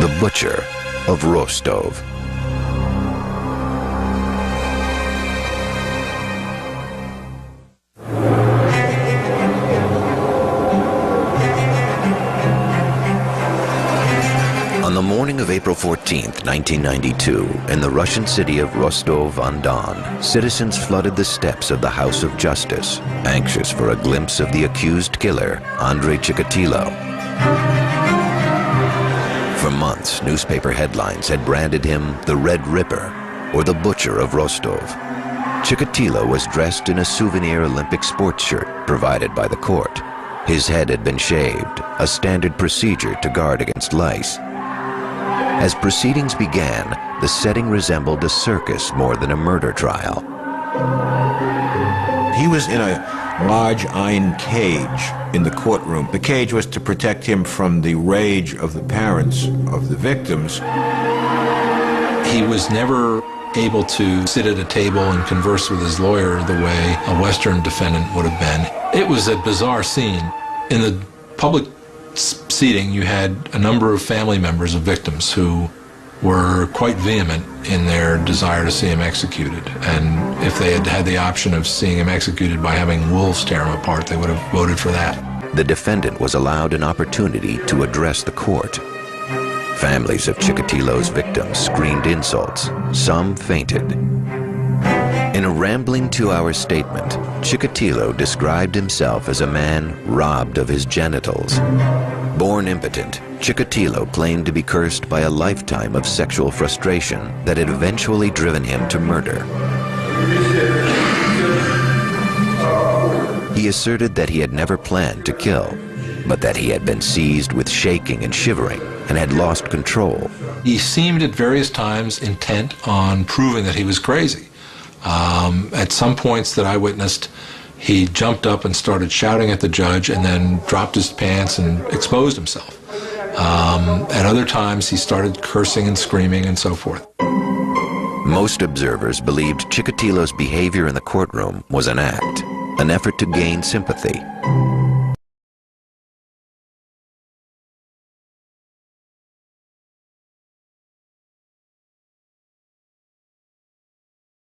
the butcher of Rostov. On the morning of April 14th, 1992, in the Russian city of Rostov-on-Don, citizens flooded the steps of the House of Justice, anxious for a glimpse of the accused killer, Andrei Chikatilo. For months, newspaper headlines had branded him the Red Ripper, or the Butcher of Rostov. Chikatilo was dressed in a souvenir Olympic sports shirt provided by the court. His head had been shaved, a standard procedure to guard against lice. As proceedings began, the setting resembled a circus more than a murder trial. He was in a large iron cage in the courtroom. The cage was to protect him from the rage of the parents of the victims. He was never able to sit at a table and converse with his lawyer the way a Western defendant would have been. It was a bizarre scene. In the public seating, you had a number of family members of victims who were quite vehement in their desire to see him executed. And if they had had the option of seeing him executed by having wolves tear him apart, they would have voted for that. The defendant was allowed an opportunity to address the court. Families of Chikatilo's victims screamed insults. Some fainted. In a rambling 2-hour statement, Chikatilo described himself as a man robbed of his genitals. Born impotent, Chikatilo claimed to be cursed by a lifetime of sexual frustration that had eventually driven him to murder. He asserted that he had never planned to kill, but that he had been seized with shaking and shivering and had lost control. He seemed at various times intent on proving that he was crazy. At some points that I witnessed, he jumped up and started shouting at the judge and then dropped his pants and exposed himself. At other times, he started cursing and screaming and so forth. Most observers believed Chikatilo's behavior in the courtroom was an act, an effort to gain sympathy.